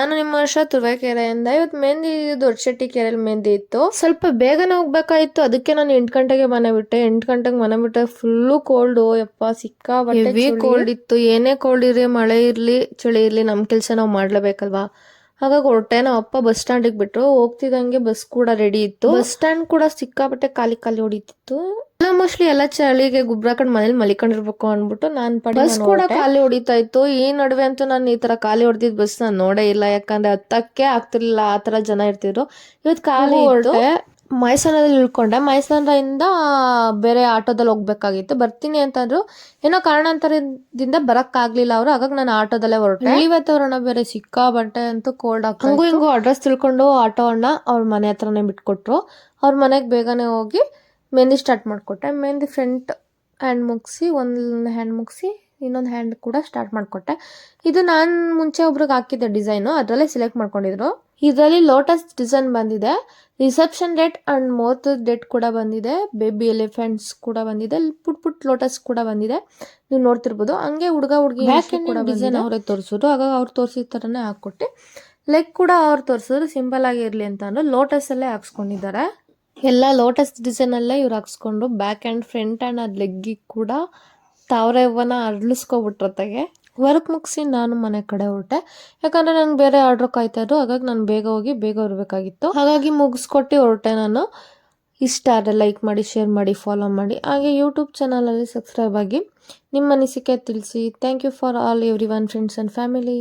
ನಾನು ನಿಮ್ಮ ವರ್ಷ ತುರುವೇಕೆರೆಯಿಂದ. ಇವತ್ತು ಮೆಹಂದಿ ದೊಡ್ಡಶೆಟ್ಟಿ ಕೆರೆಯಲ್ಲಿ ಮೆಹಂದಿ ಇತ್ತು. ಸ್ವಲ್ಪ ಬೇಗನೆ ಹೋಗ್ಬೇಕಾಯ್ತು, ಅದಕ್ಕೆ ನಾನು 8 ಗಂಟೆಗೆ ಮನೆ ಬಿಟ್ಟೆ. 8 ಗಂಟೆಗೆ ಮನೆ ಬಿಟ್ಟೆ, ಫುಲ್ಲು ಕೋಲ್ಡು, ಯಪ್ಪ ಸಿಕ್ಕಾಪಟ್ಟೆ ಹೆವಿ ಕೋಲ್ಡ್ ಇತ್ತು. ಏನೇ ಕೋಲ್ಡ್ ಇರಲಿ, ಮಳೆ ಇರಲಿ, ಚಳಿ ಇರಲಿ, ನಮ್ಮ ಕೆಲಸ ನಾವು ಮಾಡ್ಲೇಬೇಕಲ್ವಾ. ಹಾಗಾಗಿ ಹೊರಟೆ. ನಮ್ಮ ಅಪ್ಪ ಬಸ್ ಸ್ಟ್ಯಾಂಡಿಗೆ ಬಿಟ್ರು. ಹೋಗ್ತಿದ್ದಂಗೆ ಬಸ್ ಕೂಡ ರೆಡಿ ಇತ್ತು. ಬಸ್ ಸ್ಟ್ಯಾಂಡ್ ಕೂಡ ಸಿಕ್ಕಾಪಟ್ಟೆ ಖಾಲಿ ಹೊಡಿತಿತ್ತು. ಮೋಸ್ಟ್ಲಿ ಎಲ್ಲ ಚಳಿಗೆ ಗುಬ್ರಾಕಂಡ್ ಮನೇಲಿ ಮಲಿಕೊಂಡಿರ್ಬೇಕು ಅನ್ಬಿಟ್ಟು ಬಸ್ ಕೂಡ ಖಾಲಿ ಹೊಡಿತಾ ಇತ್ತು. ಈ ನಡುವೆ ಅಂತೂ ನಾನು ಈ ತರ ಖಾಲಿ ಹೊಡೆದಿದ್ ಬಸ್ ನಾನು ನೋಡೇ ಇಲ್ಲ, ಯಾಕಂದ್ರೆ ಹತ್ತಕ್ಕೆ ಆಗ್ತಿರ್ಲಿಲ್ಲ, ಆ ತರ ಜನ ಇರ್ತಿದ್ರು. ಇವತ್ತು ಖಾಲಿ ಹೊರಟೆ. ಮೈಸೂರಲ್ಲಿ ಇಳ್ಕೊಂಡೆ. ಮೈಸೂರಿಂದ ಬೇರೆ ಆಟೋದಲ್ಲಿ ಹೋಗ್ಬೇಕಾಗಿತ್ತು. ಬರ್ತೀನಿ ಅಂತಂದ್ರು, ಏನೋ ಕಾರಣಾಂತರದಿಂದ ಬರಕ್ಕಾಗ್ಲಿಲ್ಲ ಅವ್ರು. ಹಾಗಾಗಿ ನಾನು ಆಟೋದಲ್ಲೇ ಹೊರಟೆ. ಇವತ್ತವ್ರಣ್ಣ ಬೇರೆ ಸಿಕ್ಕಾಬಟ್ಟೆ ಅಂತೂ ಕೋಲ್ಡ್ ಆಗ್ತಾ ಹಂಗೂ ಹಿಂಗೂ ಅಡ್ರೆಸ್ ತಿಳ್ಕೊಂಡು ಆಟೋ ಅಣ್ಣ ಅವ್ರ ಮನೆ ಹತ್ರನೇ ಬಿಟ್ಕೊಟ್ರು. ಅವ್ರ ಮನೆಗೆ ಬೇಗನೆ ಹೋಗಿ ಮೆಹಂದಿ ಸ್ಟಾರ್ಟ್ ಮಾಡಿಕೊಟ್ಟೆ. ಮೆಹಂದಿ ಫ್ರಂಟ್ ಹ್ಯಾಂಡ್ ಮುಗಿಸಿ, ಒಂದು ಹ್ಯಾಂಡ್ ಮುಗಿಸಿ ಇನ್ನೊಂದು ಹ್ಯಾಂಡ್ ಕೂಡ ಸ್ಟಾರ್ಟ್ ಮಾಡಿಕೊಟ್ಟೆ. ಇದು ನಾನು ಮುಂಚೆ ಒಬ್ರಿಗೆ ಹಾಕಿದ್ದೆ ಡಿಸೈನು, ಅದರಲ್ಲೇ ಸೆಲೆಕ್ಟ್ ಮಾಡ್ಕೊಂಡಿದ್ರು. ಇದರಲ್ಲಿ ಲೋಟಸ್ ಡಿಸೈನ್ ಬಂದಿದೆ. Reception date and mouth date ಕೂಡ ಬಂದಿದೆ. ಬೇಬಿ ಎಲಿಫೆಂಟ್ಸ್ ಕೂಡ ಬಂದಿದೆ. ಪುಟ್ ಲೋಟಸ್ ಕೂಡ ಬಂದಿದೆ, ನೀವು ನೋಡ್ತಿರ್ಬೋದು. ಹಂಗೆ ಹುಡುಗ ಹುಡುಗಿ ಕೂಡ ಡಿಸೈನ್ ಅವರೇ ತೋರಿಸಿದ್ರು. ಹಾಗಾಗಿ ಅವ್ರು ತೋರಿಸಿದ ಥರನೇ ಹಾಕ್ಕೊಟ್ಟೆ. ಲೆಗ್ ಕೂಡ ಅವ್ರು ತೋರಿಸಿದ್ರು, ಸಿಂಪಲ್ ಆಗಿ ಇರಲಿ ಅಂತ ಅಂದ್ರೆ ಲೋಟಸ್ ಅಲ್ಲೇ ಹಾಕ್ಸ್ಕೊಂಡಿದ್ದಾರೆ. ಎಲ್ಲ ಲೋಟಸ್ ಡಿಸೈನ್ ಅಲ್ಲೇ ಇವ್ರು ಹಾಕ್ಸ್ಕೊಂಡು ಬ್ಯಾಕ್ ಆ್ಯಂಡ್ ಫ್ರಂಟ್ ಆ್ಯಂಡ್ ಅದು ಲೆಗ್ಗಿಗೆ ಕೂಡ ತಾವರೆವನ್ನ ಅರಳಿಸ್ಕೊಬಿಟ್ರತ್ತಾಗೆ. ವರ್ಕ್ ಮುಗಿಸಿ ನಾನು ಮನೆ ಕಡೆ ಹೊರಟೆ. ಯಾಕಂದರೆ ನನಗೆ ಬೇರೆ ಆರ್ಡ್ರ್ ಕಾಯ್ತಾ ಇದ್ರು. ಹಾಗಾಗಿ ನಾನು ಬೇಗ ಹೋಗಿ ಬೇಗ ಇರಬೇಕಾಗಿತ್ತು. ಹಾಗಾಗಿ ಮುಗಿಸ್ಕೊಟ್ಟು ಹೊರಟೆ ನಾನು. ಇಷ್ಟ ಆದರೆ ಲೈಕ್ ಮಾಡಿ, ಶೇರ್ ಮಾಡಿ, ಫಾಲೋ ಮಾಡಿ. ಹಾಗೆ ಯೂಟ್ಯೂಬ್ ಚಾನಲಲ್ಲಿ ಸಬ್ಸ್ಕ್ರೈಬ್ ಆಗಿ ನಿಮ್ಮ ಅನಿಸಿಕೆ ತಿಳಿಸಿ. Thank you for all every one friends and family.